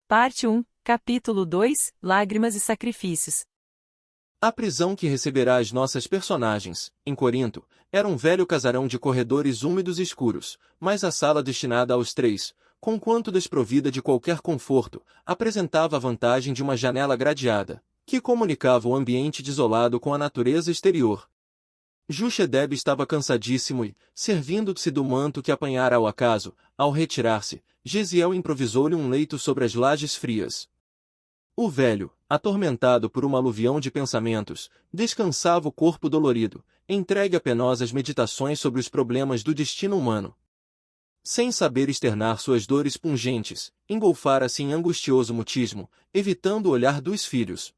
Parte 1, Capítulo 2, Lágrimas e Sacrifícios. A prisão que receberá as nossas personagens, em Corinto, era um velho casarão de corredores úmidos e escuros, mas a sala destinada aos três, conquanto desprovida de qualquer conforto, apresentava a vantagem de uma janela gradeada, que comunicava o ambiente desolado com a natureza exterior. Jochebed estava cansadíssimo e, servindo-se do manto que apanhara ao acaso, ao retirar-se, Gesiel improvisou-lhe um leito sobre as lajes frias. O velho, atormentado por uma aluvião de pensamentos, descansava o corpo dolorido, entregue a penosas meditações sobre os problemas do destino humano. Sem saber externar suas dores pungentes, engolfara-se em angustioso mutismo, evitando o olhar dos filhos.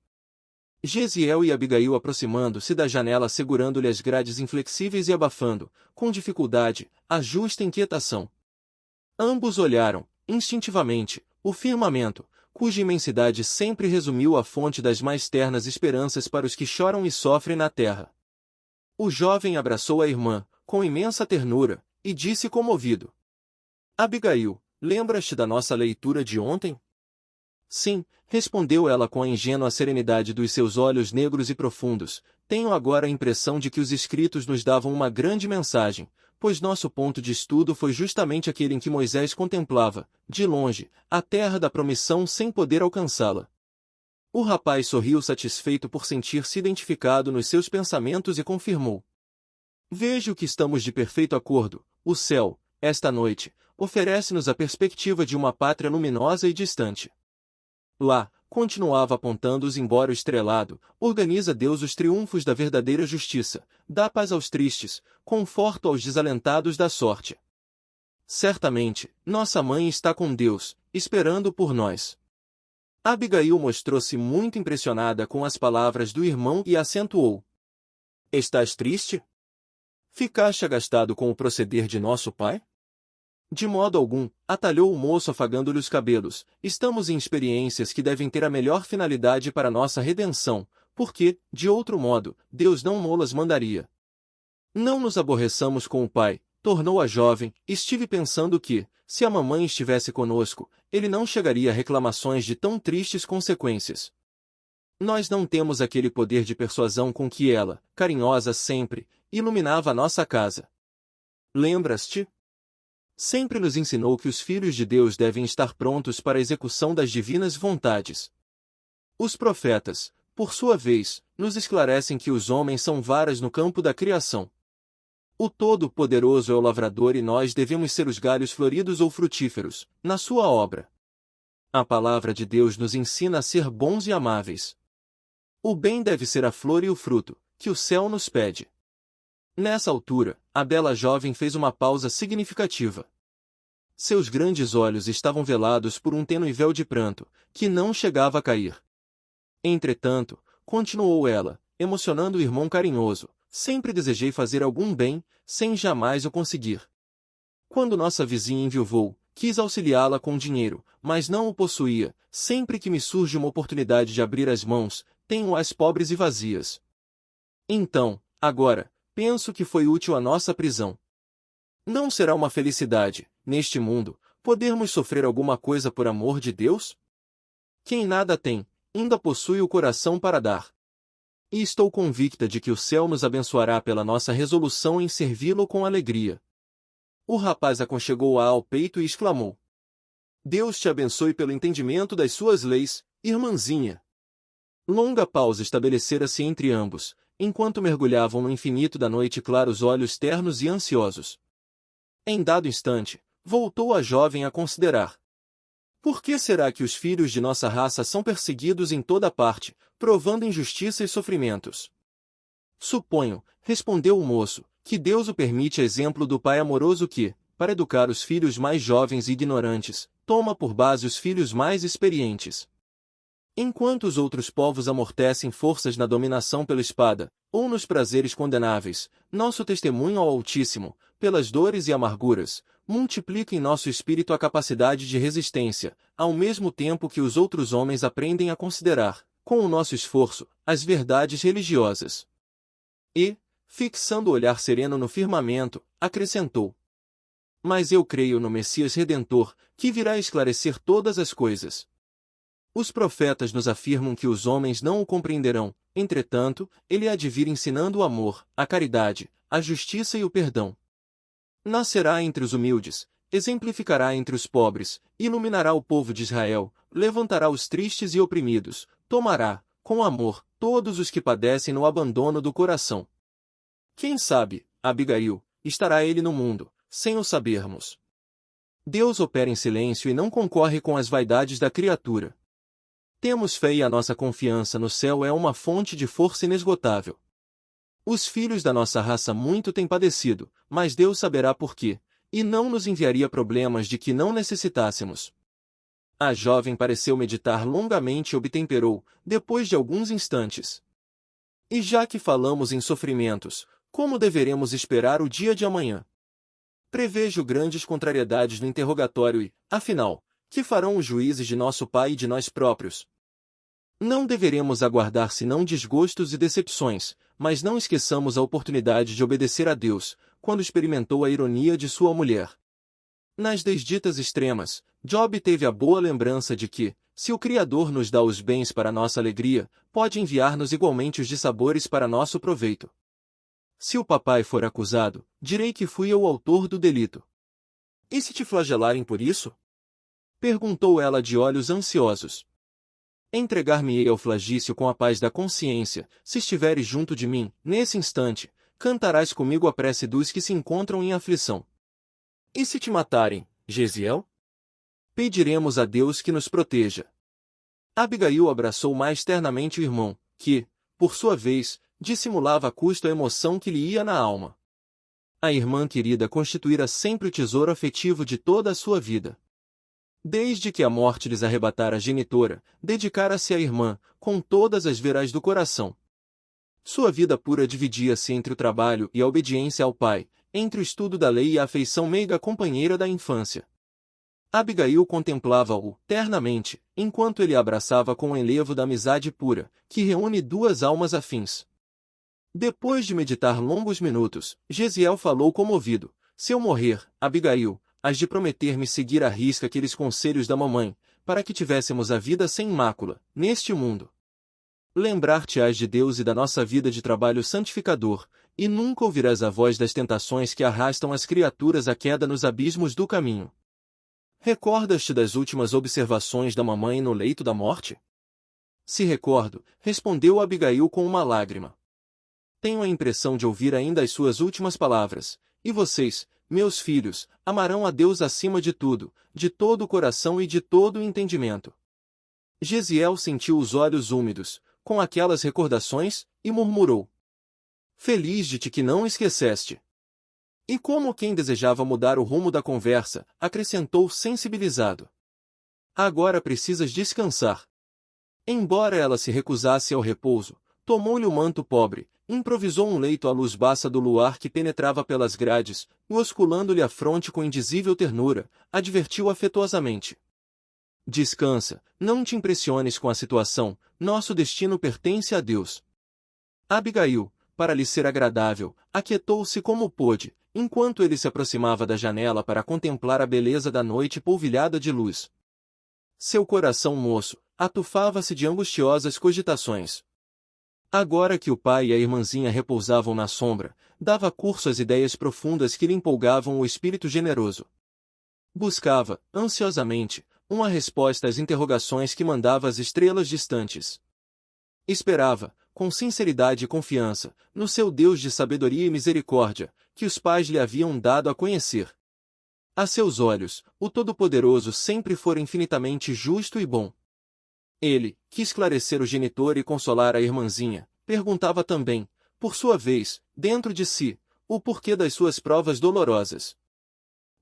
Gesiel e Abigail aproximando-se da janela segurando-lhe as grades inflexíveis e abafando, com dificuldade, a justa inquietação. Ambos olharam, instintivamente, o firmamento, cuja imensidade sempre resumiu a fonte das mais ternas esperanças para os que choram e sofrem na terra. O jovem abraçou a irmã, com imensa ternura, e disse comovido: Abigail, lembras-te da nossa leitura de ontem? Sim, respondeu ela com a ingênua serenidade dos seus olhos negros e profundos, tenho agora a impressão de que os escritos nos davam uma grande mensagem, pois nosso ponto de estudo foi justamente aquele em que Moisés contemplava, de longe, a terra da promissão sem poder alcançá-la. O rapaz sorriu satisfeito por sentir-se identificado nos seus pensamentos e confirmou: Vejo que estamos de perfeito acordo, o céu, esta noite, oferece-nos a perspectiva de uma pátria luminosa e distante. Lá, continuava apontando o zimbório estrelado, organiza Deus os triunfos da verdadeira justiça, dá paz aos tristes, conforto aos desalentados da sorte. Certamente, nossa mãe está com Deus, esperando por nós. Abigail mostrou-se muito impressionada com as palavras do irmão e acentuou: Estás triste? Ficaste agastado com o proceder de nosso pai? De modo algum, atalhou o moço afagando-lhe os cabelos, estamos em experiências que devem ter a melhor finalidade para nossa redenção, porque, de outro modo, Deus não nolas mandaria. Não nos aborreçamos com o pai, tornou a jovem, estive pensando que, se a mamãe estivesse conosco, ele não chegaria a reclamações de tão tristes consequências. Nós não temos aquele poder de persuasão com que ela, carinhosa sempre, iluminava a nossa casa. Lembras-te? Sempre nos ensinou que os filhos de Deus devem estar prontos para a execução das divinas vontades. Os profetas, por sua vez, nos esclarecem que os homens são varas no campo da criação. O Todo-Poderoso é o lavrador e nós devemos ser os galhos floridos ou frutíferos, na sua obra. A palavra de Deus nos ensina a ser bons e amáveis. O bem deve ser a flor e o fruto, que o céu nos pede. Nessa altura, a bela jovem fez uma pausa significativa. Seus grandes olhos estavam velados por um tênue véu de pranto, que não chegava a cair. Entretanto, continuou ela, emocionando o irmão carinhoso, sempre desejei fazer algum bem, sem jamais o conseguir. Quando nossa vizinha enviuvou, quis auxiliá-la com dinheiro, mas não o possuía, sempre que me surge uma oportunidade de abrir as mãos, tenho-as pobres e vazias. Então, agora, penso que foi útil a nossa prisão. Não será uma felicidade, neste mundo, podermos sofrer alguma coisa por amor de Deus? Quem nada tem, ainda possui o coração para dar. E estou convicta de que o céu nos abençoará pela nossa resolução em servi-lo com alegria. O rapaz aconchegou-a ao peito e exclamou: Deus te abençoe pelo entendimento das suas leis, irmãzinha. Longa pausa estabelecera-se entre ambos, enquanto mergulhavam no infinito da noite claros olhos ternos e ansiosos. Em dado instante, voltou a jovem a considerar: Por que será que os filhos de nossa raça são perseguidos em toda parte, provando injustiça e sofrimentos? Suponho, respondeu o moço, que Deus o permite a exemplo do pai amoroso que, para educar os filhos mais jovens e ignorantes, toma por base os filhos mais experientes. Enquanto os outros povos amortecem forças na dominação pela espada, ou nos prazeres condenáveis, nosso testemunho ao Altíssimo, pelas dores e amarguras, multiplica em nosso espírito a capacidade de resistência, ao mesmo tempo que os outros homens aprendem a considerar, com o nosso esforço, as verdades religiosas. E, fixando o olhar sereno no firmamento, acrescentou: Mas eu creio no Messias Redentor, que virá esclarecer todas as coisas. Os profetas nos afirmam que os homens não o compreenderão, entretanto, ele há de vir ensinando o amor, a caridade, a justiça e o perdão. Nascerá entre os humildes, exemplificará entre os pobres, iluminará o povo de Israel, levantará os tristes e oprimidos, tomará, com amor, todos os que padecem no abandono do coração. Quem sabe, Abigail, estará ele no mundo, sem o sabermos. Deus opera em silêncio e não concorre com as vaidades da criatura. Temos fé e a nossa confiança no céu é uma fonte de força inesgotável. Os filhos da nossa raça muito têm padecido, mas Deus saberá por quê, e não nos enviaria problemas de que não necessitássemos. A jovem pareceu meditar longamente e obtemperou, depois de alguns instantes. E já que falamos em sofrimentos, como deveremos esperar o dia de amanhã? Prevejo grandes contrariedades no interrogatório e, afinal, que farão os juízes de nosso pai e de nós próprios? Não deveremos aguardar senão desgostos e decepções, mas não esqueçamos a oportunidade de obedecer a Deus, quando experimentou a ironia de sua mulher. Nas desditas extremas, Job teve a boa lembrança de que, se o Criador nos dá os bens para nossa alegria, pode enviar-nos igualmente os dissabores para nosso proveito. Se o papai for acusado, direi que fui eu o autor do delito. E se te flagelarem por isso? Perguntou ela de olhos ansiosos. Entregar-me-ei ao flagício com a paz da consciência, se estiveres junto de mim, nesse instante, cantarás comigo a prece dos que se encontram em aflição. E se te matarem, Jesiel? Pediremos a Deus que nos proteja. Abigail abraçou mais ternamente o irmão, que, por sua vez, dissimulava a custo a emoção que lhe ia na alma. A irmã querida constituíra sempre o tesouro afetivo de toda a sua vida. Desde que a morte lhes arrebatara a genitora, dedicara-se à irmã, com todas as veras do coração. Sua vida pura dividia-se entre o trabalho e a obediência ao pai, entre o estudo da lei e a afeição meiga companheira da infância. Abigail contemplava-o, ternamente, enquanto ele a abraçava com o enlevo da amizade pura, que reúne duas almas afins. Depois de meditar longos minutos, Jesiel falou comovido: se eu morrer, Abigail, hás de prometer-me seguir à risca aqueles conselhos da mamãe, para que tivéssemos a vida sem mácula, neste mundo. Lembrar-te-ás de Deus e da nossa vida de trabalho santificador, e nunca ouvirás a voz das tentações que arrastam as criaturas à queda nos abismos do caminho. Recordas-te das últimas observações da mamãe no leito da morte? Se recordo, respondeu Abigail com uma lágrima. Tenho a impressão de ouvir ainda as suas últimas palavras, e vocês, meus filhos, amarão a Deus acima de tudo, de todo o coração e de todo o entendimento. Jesiel sentiu os olhos úmidos, com aquelas recordações, e murmurou: feliz de ti que não esqueceste. E como quem desejava mudar o rumo da conversa, acrescentou sensibilizado: agora precisas descansar. Embora ela se recusasse ao repouso, tomou-lhe o manto pobre, improvisou um leito à luz baça do luar que penetrava pelas grades, e osculando-lhe a fronte com indizível ternura, advertiu afetuosamente: descansa, não te impressiones com a situação, nosso destino pertence a Deus. Abigail, para lhe ser agradável, aquietou-se como pôde, enquanto ele se aproximava da janela para contemplar a beleza da noite polvilhada de luz. Seu coração moço atufava-se de angustiosas cogitações. Agora que o pai e a irmãzinha repousavam na sombra, dava curso às ideias profundas que lhe empolgavam o espírito generoso. Buscava, ansiosamente, uma resposta às interrogações que mandava as estrelas distantes. Esperava, com sinceridade e confiança, no seu Deus de sabedoria e misericórdia, que os pais lhe haviam dado a conhecer. A seus olhos, o Todo-Poderoso sempre fora infinitamente justo e bom. Ele, que esclarecer o genitor e consolar a irmãzinha, perguntava também, por sua vez, dentro de si, o porquê das suas provas dolorosas.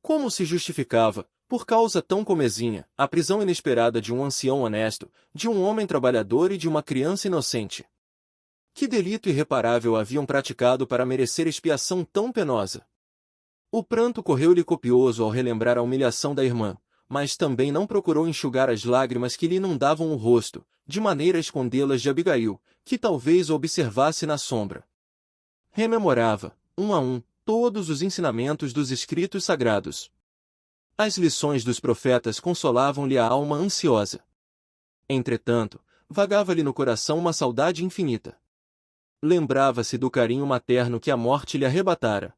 Como se justificava, por causa tão comezinha, a prisão inesperada de um ancião honesto, de um homem trabalhador e de uma criança inocente? Que delito irreparável haviam praticado para merecer expiação tão penosa? O pranto correu-lhe copioso ao relembrar a humilhação da irmã, mas também não procurou enxugar as lágrimas que lhe inundavam o rosto, de maneira a escondê-las de Abigail, que talvez o observasse na sombra. Rememorava, um a um, todos os ensinamentos dos escritos sagrados. As lições dos profetas consolavam-lhe a alma ansiosa. Entretanto, vagava-lhe no coração uma saudade infinita. Lembrava-se do carinho materno que a morte lhe arrebatara.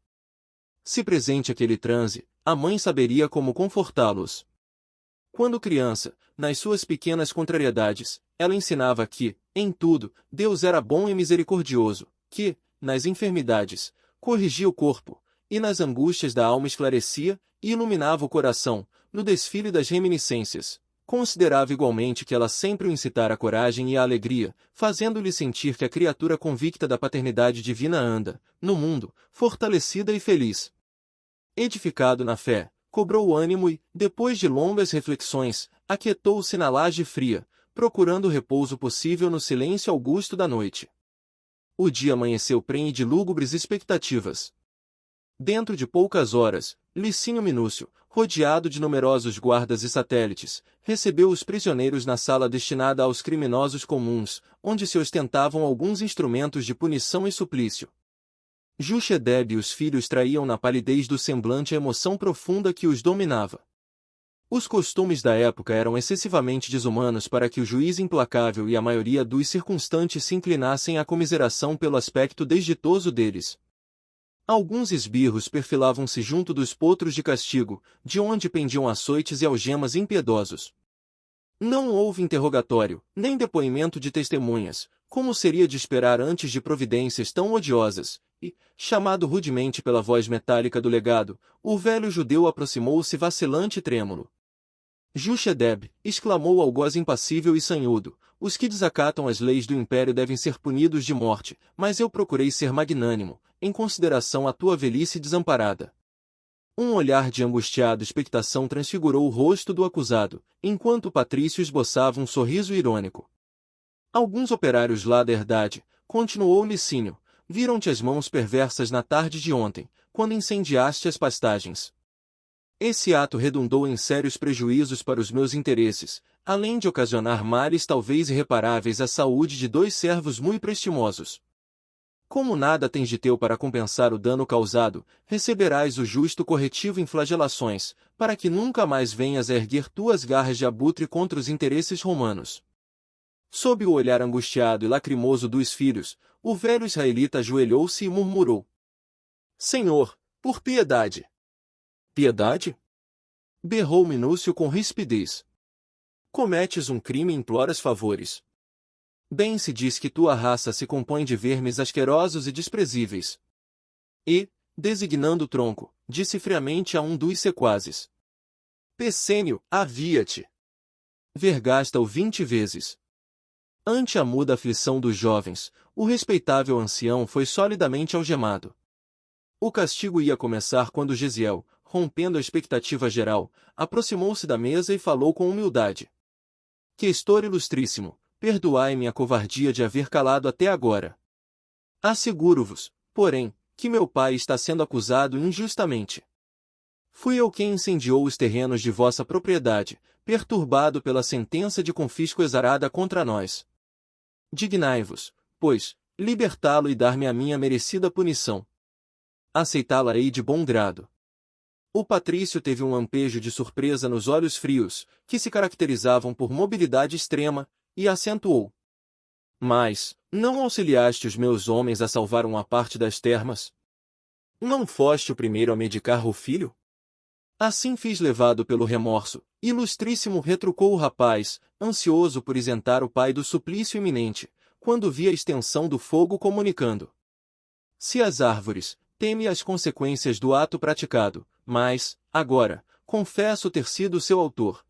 Se presente aquele transe, a mãe saberia como confortá-los. Quando criança, nas suas pequenas contrariedades, ela ensinava que, em tudo, Deus era bom e misericordioso, que, nas enfermidades, corrigia o corpo, e nas angústias da alma esclarecia e iluminava o coração, no desfile das reminiscências. Considerava igualmente que ela sempre o incitara a coragem e a alegria, fazendo-lhe sentir que a criatura convicta da paternidade divina anda, no mundo, fortalecida e feliz. Edificado na fé, cobrou o ânimo e, depois de longas reflexões, aquietou-se na laje fria, procurando o repouso possível no silêncio augusto da noite. O dia amanheceu prenhe de lúgubres expectativas. Dentro de poucas horas, Licínio Minúcio, rodeado de numerosos guardas e satélites, recebeu os prisioneiros na sala destinada aos criminosos comuns, onde se ostentavam alguns instrumentos de punição e suplício. Juchedeb e os filhos traíam na palidez do semblante a emoção profunda que os dominava. Os costumes da época eram excessivamente desumanos para que o juiz implacável e a maioria dos circunstantes se inclinassem à comiseração pelo aspecto desditoso deles. Alguns esbirros perfilavam-se junto dos potros de castigo, de onde pendiam açoites e algemas impiedosos. Não houve interrogatório, nem depoimento de testemunhas, como seria de esperar antes de providências tão odiosas, e, chamado rudemente pela voz metálica do legado, o velho judeu aproximou-se vacilante e trêmulo. Juchedeb, exclamou algoz impassível e sanhudo, os que desacatam as leis do império devem ser punidos de morte, mas eu procurei ser magnânimo, em consideração à tua velhice desamparada. Um olhar de angustiada expectação transfigurou o rosto do acusado, enquanto o patrício esboçava um sorriso irônico. Alguns operários lá da herdade, continuou Licínio, viram-te as mãos perversas na tarde de ontem, quando incendiaste as pastagens. Esse ato redundou em sérios prejuízos para os meus interesses, além de ocasionar males talvez irreparáveis à saúde de 2 servos muito prestimosos. Como nada tens de teu para compensar o dano causado, receberás o justo corretivo em flagelações, para que nunca mais venhas a erguer tuas garras de abutre contra os interesses romanos. Sob o olhar angustiado e lacrimoso dos filhos, o velho israelita ajoelhou-se e murmurou: Senhor, por piedade! Piedade? Berrou Minúcio com rispidez. Cometes um crime e imploras favores. Bem se diz que tua raça se compõe de vermes asquerosos e desprezíveis. E, designando o tronco, disse friamente a um dos sequazes: Pessênio, havia-te! Vergasta-o 20 vezes. Ante a muda aflição dos jovens, o respeitável ancião foi solidamente algemado. O castigo ia começar quando Gesiel, rompendo a expectativa geral, aproximou-se da mesa e falou com humildade: Questor ilustríssimo, perdoai-me a covardia de haver calado até agora. Asseguro-vos, porém, que meu pai está sendo acusado injustamente. Fui eu quem incendiou os terrenos de vossa propriedade, perturbado pela sentença de confisco exarada contra nós. Dignai-vos, pois, libertá-lo e dar-me a minha merecida punição. Aceitá-la-ei de bom grado. O patrício teve um lampejo de surpresa nos olhos frios, que se caracterizavam por mobilidade extrema, e acentuou: Mas, não auxiliaste os meus homens a salvar uma parte das termas? Não foste o primeiro a medicar o filho? Assim fiz levado pelo remorso, ilustríssimo, retrucou o rapaz, ansioso por isentar o pai do suplício iminente, quando vi a extensão do fogo comunicando. Se as árvores, teme as consequências do ato praticado, mas, agora, confesso ter sido seu autor.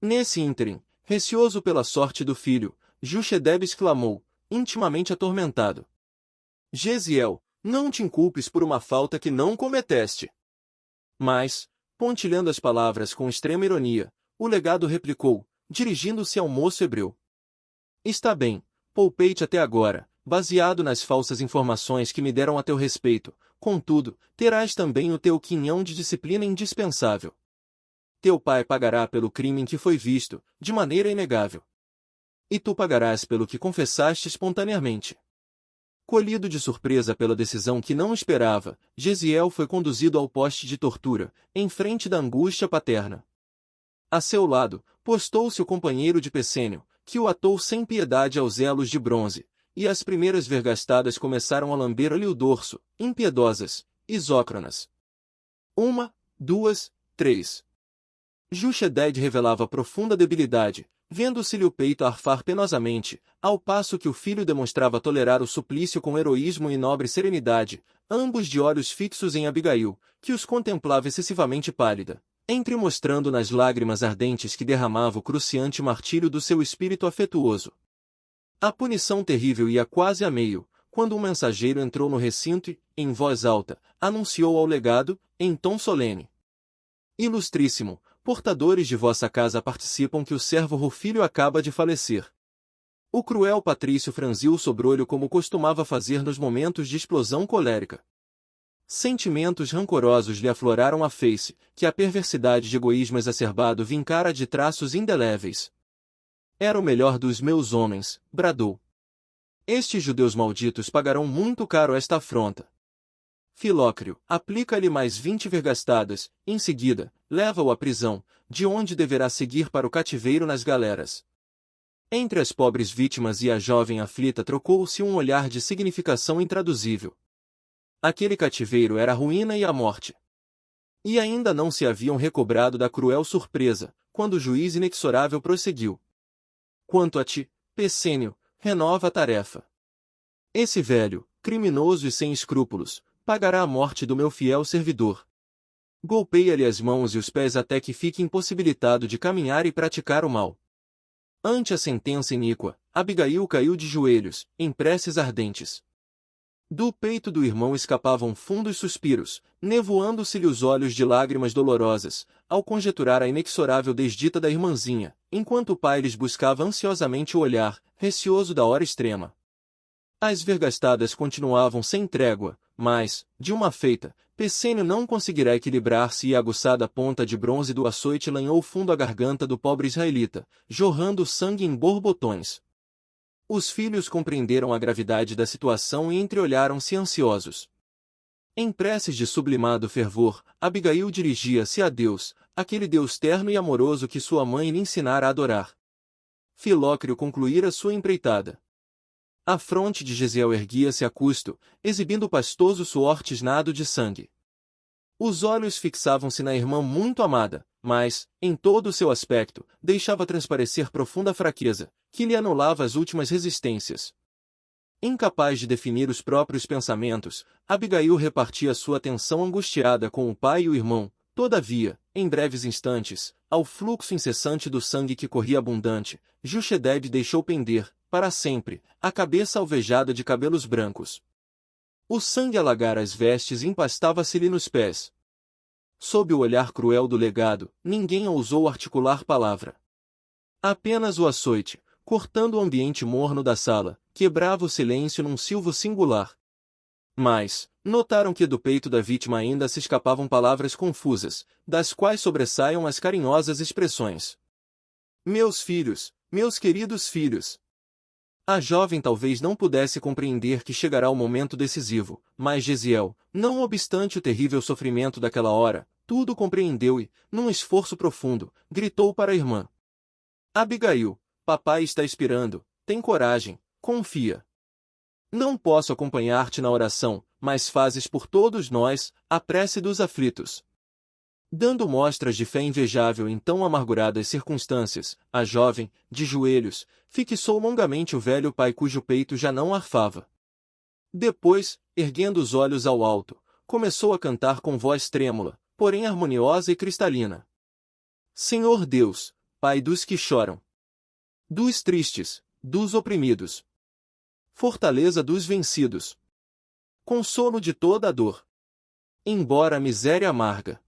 Nesse ínterim, receoso pela sorte do filho, Juchedeb exclamou, intimamente atormentado: Gesiel, não te inculpes por uma falta que não cometeste. Mas, pontilhando as palavras com extrema ironia, o legado replicou, dirigindo-se ao moço hebreu: Está bem, poupei-te até agora, baseado nas falsas informações que me deram a teu respeito, contudo, terás também o teu quinhão de disciplina indispensável. Teu pai pagará pelo crime em que foi visto, de maneira inegável. E tu pagarás pelo que confessaste espontaneamente. Colhido de surpresa pela decisão que não esperava, Gesiel foi conduzido ao poste de tortura, em frente da angústia paterna. A seu lado, postou-se o companheiro de Pessênio, que o atou sem piedade aos elos de bronze, e as primeiras vergastadas começaram a lamber-lhe o dorso, impiedosas, isócronas. 1, 2, 3. Jusheded revelava profunda debilidade, vendo-se-lhe o peito arfar penosamente, ao passo que o filho demonstrava tolerar o suplício com heroísmo e nobre serenidade, ambos de olhos fixos em Abigail, que os contemplava excessivamente pálida, entremostrando nas lágrimas ardentes que derramava o cruciante martírio do seu espírito afetuoso. A punição terrível ia quase a meio, quando um mensageiro entrou no recinto e, em voz alta, anunciou ao legado, em tom solene: Ilustríssimo, portadores de vossa casa participam que o servo Rufilho acaba de falecer. O cruel patrício franziu o sobrolho como costumava fazer nos momentos de explosão colérica. Sentimentos rancorosos lhe afloraram a face, que a perversidade de egoísmo exacerbado vincara de traços indeléveis. Era o melhor dos meus homens, bradou. Estes judeus malditos pagarão muito caro esta afronta. Filócrio, aplica-lhe mais 20 vergastadas, em seguida, leva-o à prisão, de onde deverá seguir para o cativeiro nas galeras. Entre as pobres vítimas e a jovem aflita trocou-se um olhar de significação intraduzível. Aquele cativeiro era a ruína e a morte. E ainda não se haviam recobrado da cruel surpresa, quando o juiz inexorável prosseguiu. Quanto a ti, Pessênio, renova a tarefa. Esse velho, criminoso e sem escrúpulos, pagará a morte do meu fiel servidor. Golpeia-lhe as mãos e os pés até que fique impossibilitado de caminhar e praticar o mal. Ante a sentença iníqua, Abigail caiu de joelhos, em preces ardentes. Do peito do irmão escapavam fundos suspiros, nevoando-se-lhe os olhos de lágrimas dolorosas, ao conjecturar a inexorável desdita da irmãzinha, enquanto o pai lhes buscava ansiosamente o olhar, receoso da hora extrema. As vergastadas continuavam sem trégua, mas, de uma feita, Pessênio não conseguirá equilibrar-se e a aguçada ponta de bronze do açoite lanhou fundo a garganta do pobre israelita, jorrando sangue em borbotões. Os filhos compreenderam a gravidade da situação e entreolharam-se ansiosos. Em preces de sublimado fervor, Abigail dirigia-se a Deus, aquele Deus terno e amoroso que sua mãe lhe ensinara a adorar. Filócrio concluíra sua empreitada. A fronte de Jesiel erguia-se a custo, exibindo pastoso suor tisnado de sangue. Os olhos fixavam-se na irmã muito amada, mas, em todo o seu aspecto, deixava transparecer profunda fraqueza, que lhe anulava as últimas resistências. Incapaz de definir os próprios pensamentos, Abigail repartia sua atenção angustiada com o pai e o irmão. Todavia, em breves instantes, ao fluxo incessante do sangue que corria abundante, Jusheded deixou pender, para sempre, a cabeça alvejada de cabelos brancos. O sangue alagara as vestes e empastava-se-lhe nos pés. Sob o olhar cruel do legado, ninguém ousou articular palavra. Apenas o açoite, cortando o ambiente morno da sala, quebrava o silêncio num silvo singular. Mas, notaram que do peito da vítima ainda se escapavam palavras confusas, das quais sobressaiam as carinhosas expressões. Meus filhos, meus queridos filhos. A jovem talvez não pudesse compreender que chegará o momento decisivo, mas Jesiel, não obstante o terrível sofrimento daquela hora, tudo compreendeu e, num esforço profundo, gritou para a irmã. Abigail, papai está expirando, tem coragem, confia. Não posso acompanhar-te na oração, mas fazes por todos nós a prece dos aflitos. Dando mostras de fé invejável em tão amarguradas circunstâncias, a jovem, de joelhos, fixou longamente o velho pai cujo peito já não arfava. Depois, erguendo os olhos ao alto, começou a cantar com voz trêmula, porém harmoniosa e cristalina. Senhor Deus, Pai dos que choram, dos tristes, dos oprimidos, fortaleza dos vencidos, consolo de toda a dor, embora a miséria amarga,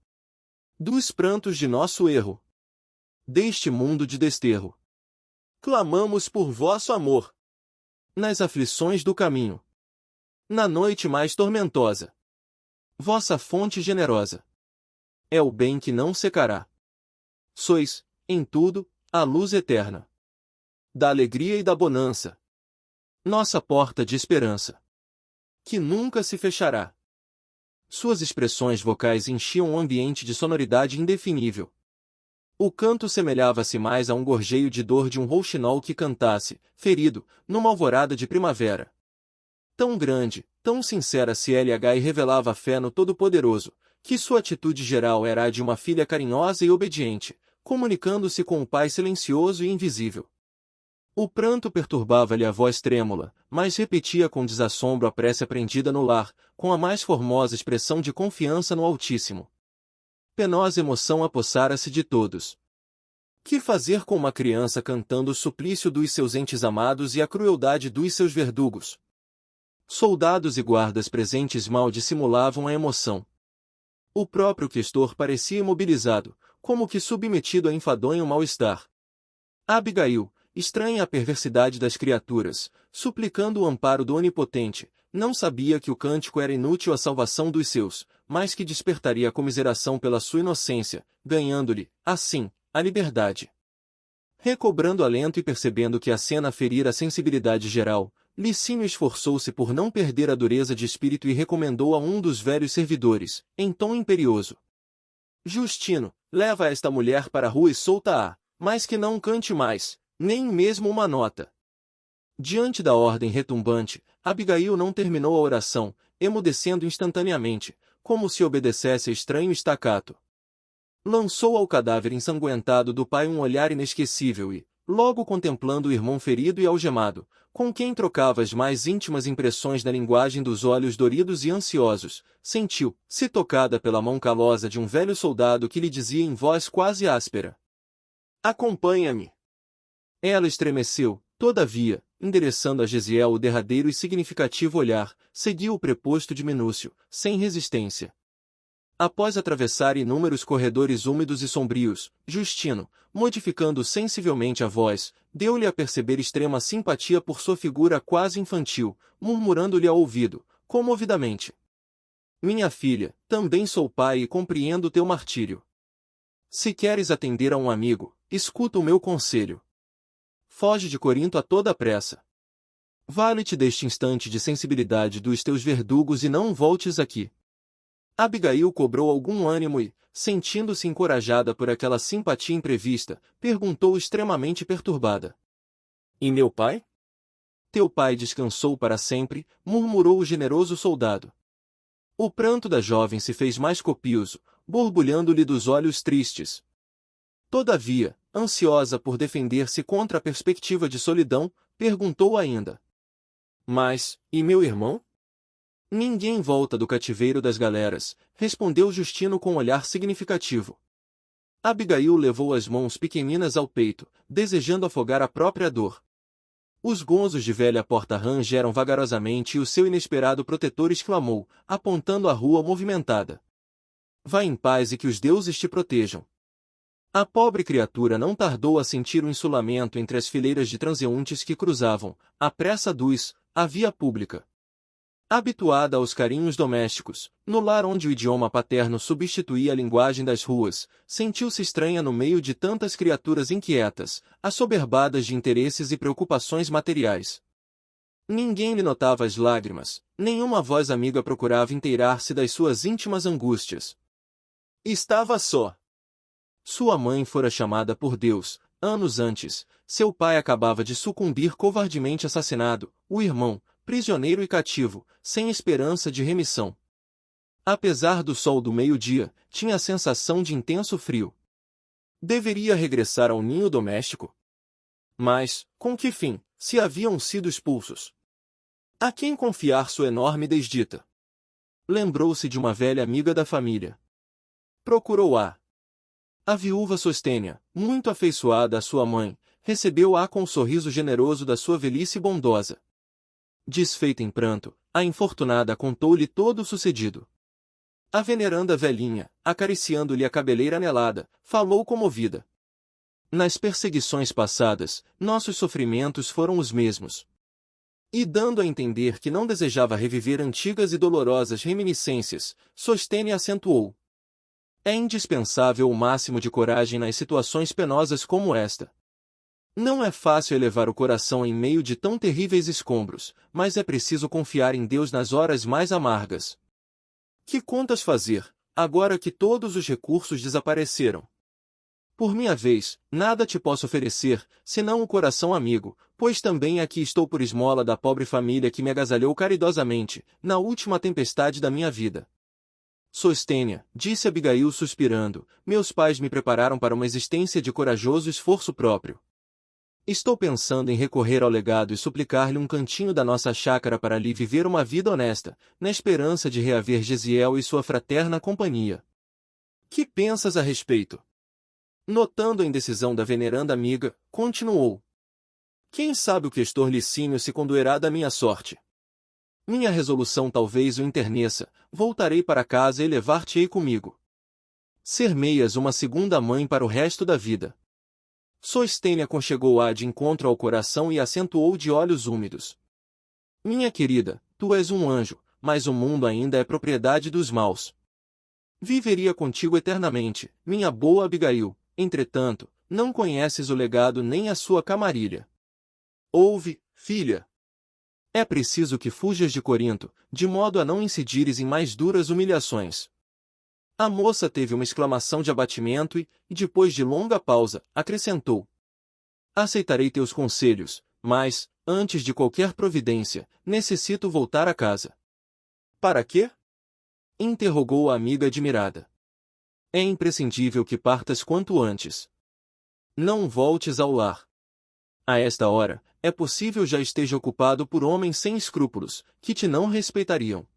dos prantos de nosso erro, deste mundo de desterro. Clamamos por vosso amor, nas aflições do caminho, na noite mais tormentosa. Vossa fonte generosa é o bem que não secará. Sois, em tudo, a luz eterna da alegria e da bonança, nossa porta de esperança, que nunca se fechará. Suas expressões vocais enchiam o ambiente de sonoridade indefinível. O canto semelhava-se mais a um gorjeio de dor de um rouxinol que cantasse, ferido, numa alvorada de primavera. Tão grande, tão sincera CLH e revelava a fé no Todo-Poderoso, que sua atitude geral era a de uma filha carinhosa e obediente, comunicando-se com o pai silencioso e invisível. O pranto perturbava-lhe a voz trêmula, mas repetia com desassombro a prece aprendida no lar, com a mais formosa expressão de confiança no Altíssimo. Penosa emoção apossara-se de todos. Que fazer com uma criança cantando o suplício dos seus entes amados e a crueldade dos seus verdugos? Soldados e guardas presentes mal dissimulavam a emoção. O próprio questor parecia imobilizado, como que submetido a enfadonho mal-estar. Abigail, estranha à perversidade das criaturas, suplicando o amparo do Onipotente, não sabia que o cântico era inútil à salvação dos seus, mas que despertaria a comiseração pela sua inocência, ganhando-lhe, assim, a liberdade. Recobrando alento e percebendo que a cena ferira a sensibilidade geral, Licínio esforçou-se por não perder a dureza de espírito e recomendou a um dos velhos servidores, em tom imperioso: Justino, leva esta mulher para a rua e solta-a, mas que não cante mais, nem mesmo uma nota. Diante da ordem retumbante, Abigail não terminou a oração, emudecendo instantaneamente, como se obedecesse a estranho estacato. Lançou ao cadáver ensanguentado do pai um olhar inesquecível e, logo contemplando o irmão ferido e algemado, com quem trocava as mais íntimas impressões na linguagem dos olhos doridos e ansiosos, sentiu-se tocada pela mão calosa de um velho soldado que lhe dizia em voz quase áspera: Acompanha-me. Ela estremeceu, todavia, endereçando a Gesiel o derradeiro e significativo olhar, seguiu o preposto de Minúcio, sem resistência. Após atravessar inúmeros corredores úmidos e sombrios, Justino, modificando sensivelmente a voz, deu-lhe a perceber extrema simpatia por sua figura quase infantil, murmurando-lhe ao ouvido, comovidamente: Minha filha, também sou pai e compreendo teu martírio. Se queres atender a um amigo, escuta o meu conselho. Foge de Corinto a toda pressa. Vale-te deste instante de sensibilidade dos teus verdugos e não voltes aqui. Abigail cobrou algum ânimo e, sentindo-se encorajada por aquela simpatia imprevista, perguntou extremamente perturbada: E meu pai? Teu pai descansou para sempre, murmurou o generoso soldado. O pranto da jovem se fez mais copioso, borbulhando-lhe dos olhos tristes. Todavia, ansiosa por defender-se contra a perspectiva de solidão, perguntou ainda: Mas, e meu irmão? Ninguém volta do cativeiro das galeras, respondeu Justino com um olhar significativo. Abigail levou as mãos pequeninas ao peito, desejando afogar a própria dor. Os gonzos de velha porta rangeram vagarosamente e o seu inesperado protetor exclamou, apontando a rua movimentada: Vá em paz e que os deuses te protejam. A pobre criatura não tardou a sentir o insulamento entre as fileiras de transeuntes que cruzavam, à pressa a via pública. Habituada aos carinhos domésticos, no lar onde o idioma paterno substituía a linguagem das ruas, sentiu-se estranha no meio de tantas criaturas inquietas, assoberbadas de interesses e preocupações materiais. Ninguém lhe notava as lágrimas, nenhuma voz amiga procurava inteirar-se das suas íntimas angústias. Estava só. Sua mãe fora chamada por Deus, anos antes, seu pai acabava de sucumbir covardemente assassinado, o irmão, prisioneiro e cativo, sem esperança de remissão. Apesar do sol do meio-dia, tinha a sensação de intenso frio. Deveria regressar ao ninho doméstico? Mas, com que fim, se haviam sido expulsos? A quem confiar sua enorme desdita? Lembrou-se de uma velha amiga da família. Procurou-a. A viúva Sostênia, muito afeiçoada à sua mãe, recebeu-a com o sorriso generoso da sua velhice bondosa. Desfeita em pranto, a infortunada contou-lhe todo o sucedido. A veneranda velhinha, acariciando-lhe a cabeleira anelada, falou comovida: Nas perseguições passadas, nossos sofrimentos foram os mesmos. E dando a entender que não desejava reviver antigas e dolorosas reminiscências, Sostênia acentuou: É indispensável o máximo de coragem nas situações penosas como esta. Não é fácil elevar o coração em meio de tão terríveis escombros, mas é preciso confiar em Deus nas horas mais amargas. Que contas fazer, agora que todos os recursos desapareceram? Por minha vez, nada te posso oferecer, senão o coração amigo, pois também aqui estou por esmola da pobre família que me agasalhou caridosamente, na última tempestade da minha vida. Sostênia, disse Abigail suspirando, meus pais me prepararam para uma existência de corajoso esforço próprio. Estou pensando em recorrer ao legado e suplicar-lhe um cantinho da nossa chácara para ali viver uma vida honesta, na esperança de reaver Gesiel e sua fraterna companhia. Que pensas a respeito? Notando a indecisão da veneranda amiga, continuou. Quem sabe o questor Licínio se condoerá da minha sorte? Minha resolução talvez o enterneça, voltarei para casa e levar-te-ei comigo. Ser-meias uma segunda mãe para o resto da vida. Sostênia conchegou-a de encontro ao coração e acentuou de olhos úmidos. Minha querida, tu és um anjo, mas o mundo ainda é propriedade dos maus. Viveria contigo eternamente, minha boa Abigail, entretanto, não conheces o legado nem a sua camarilha. Ouve, filha. É preciso que fujas de Corinto, de modo a não incidires em mais duras humilhações. A moça teve uma exclamação de abatimento e, depois de longa pausa, acrescentou. Aceitarei teus conselhos, mas, antes de qualquer providência, necessito voltar a casa. Para quê? Interrogou a amiga admirada. É imprescindível que partas quanto antes. Não voltes ao lar. A esta hora, é possível já esteja ocupado por homens sem escrúpulos, que te não respeitariam.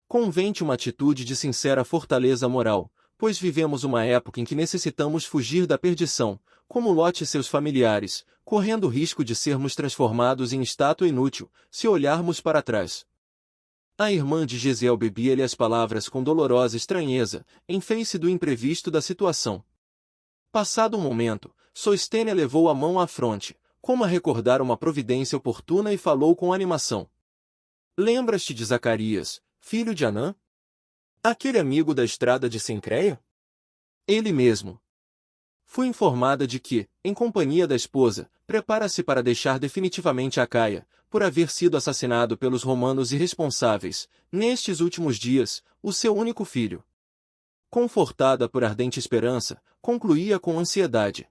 Convém-te uma atitude de sincera fortaleza moral, pois vivemos uma época em que necessitamos fugir da perdição, como Lote e seus familiares, correndo o risco de sermos transformados em estátua inútil, se olharmos para trás. A irmã de Gesiel bebia-lhe as palavras com dolorosa estranheza, em face do imprevisto da situação. Passado um momento, Sostênia levou a mão à fronte, como a recordar uma providência oportuna e falou com animação. Lembras-te de Zacarias, filho de Anã? Aquele amigo da estrada de Sencreia? Ele mesmo. Fui informada de que, em companhia da esposa, prepara-se para deixar definitivamente a Caia, por haver sido assassinado pelos romanos irresponsáveis, nestes últimos dias, o seu único filho. Confortada por ardente esperança, concluía com ansiedade.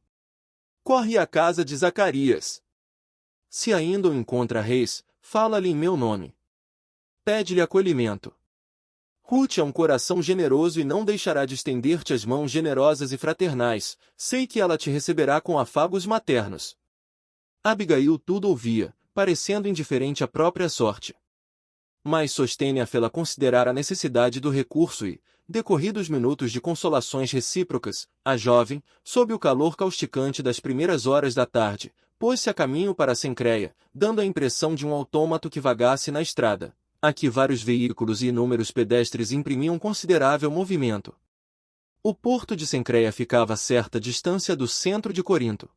Corre à casa de Zacarias. Se ainda o encontra Reis, fala-lhe em meu nome. Pede-lhe acolhimento. Ruth é um coração generoso e não deixará de estender-te as mãos generosas e fraternais, sei que ela te receberá com afagos maternos. Abigail tudo ouvia, parecendo indiferente à própria sorte. Mas Sostênia fê-la considerar a necessidade do recurso e, decorridos minutos de consolações recíprocas, a jovem, sob o calor causticante das primeiras horas da tarde, pôs-se a caminho para Sencreia, dando a impressão de um autômato que vagasse na estrada. Aqui vários veículos e inúmeros pedestres imprimiam considerável movimento. O porto de Sencreia ficava a certa distância do centro de Corinto.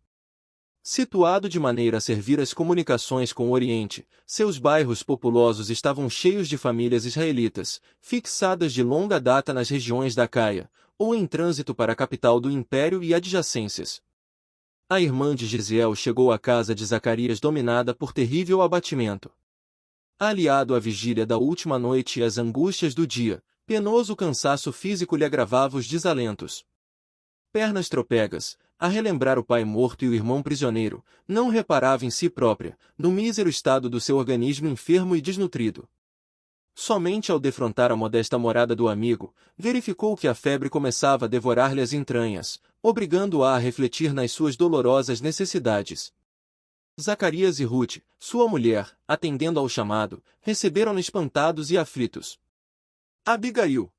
Situado de maneira a servir as comunicações com o Oriente, seus bairros populosos estavam cheios de famílias israelitas, fixadas de longa data nas regiões da Caia, ou em trânsito para a capital do Império e adjacências. A irmã de Gesiel chegou à casa de Zacarias dominada por terrível abatimento. Aliado à vigília da última noite e às angústias do dia, penoso cansaço físico lhe agravava os desalentos. Pernas tropegas, a relembrar o pai morto e o irmão prisioneiro, não reparava em si própria, no mísero estado do seu organismo enfermo e desnutrido. Somente ao defrontar a modesta morada do amigo, verificou que a febre começava a devorar-lhe as entranhas, obrigando-a a refletir nas suas dolorosas necessidades. Zacarias e Ruth, sua mulher, atendendo ao chamado, receberam-no espantados e aflitos. Abigail!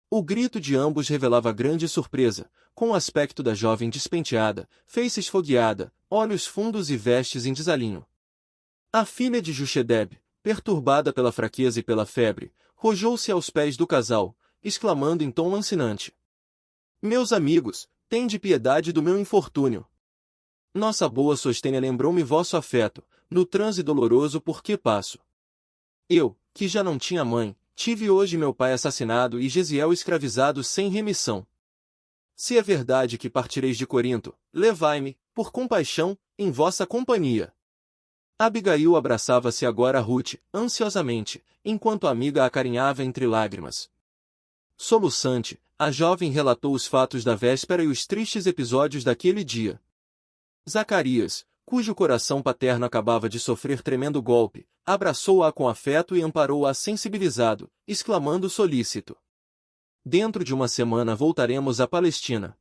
O grito de ambos revelava grande surpresa, com o aspecto da jovem despenteada, face esfogueada, olhos fundos e vestes em desalinho. A filha de Juchedeb, perturbada pela fraqueza e pela febre, rojou-se aos pés do casal, exclamando em tom lancinante. Meus amigos, tende piedade do meu infortúnio. Nossa boa Sostênia lembrou-me vosso afeto, no transe doloroso por que passo. Eu, que já não tinha mãe, tive hoje meu pai assassinado e Gesiel escravizado sem remissão. Se é verdade que partireis de Corinto, levai-me, por compaixão, em vossa companhia. Abigail abraçava-se agora a Ruth, ansiosamente, enquanto a amiga a acarinhava entre lágrimas. Soluçante, a jovem relatou os fatos da véspera e os tristes episódios daquele dia. Zacarias, cujo coração paterno acabava de sofrer tremendo golpe, abraçou-a com afeto e amparou-a sensibilizado, exclamando solícito: "Dentro de uma semana voltaremos à Palestina.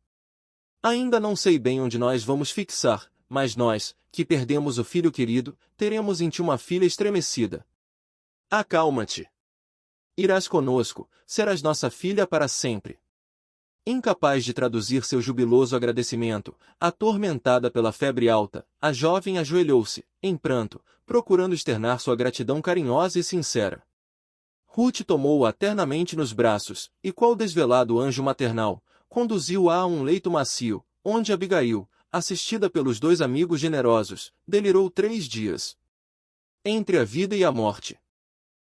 Ainda não sei bem onde nós vamos fixar, mas nós, que perdemos o filho querido, teremos em ti uma filha estremecida. Acalma-te. Irás conosco, serás nossa filha para sempre." Incapaz de traduzir seu jubiloso agradecimento, atormentada pela febre alta, a jovem ajoelhou-se, em pranto, procurando externar sua gratidão carinhosa e sincera. Ruth tomou-a ternamente nos braços, e qual desvelado anjo maternal, conduziu-a a um leito macio, onde Abigail, assistida pelos dois amigos generosos, delirou 3 dias. Entre a vida e a morte.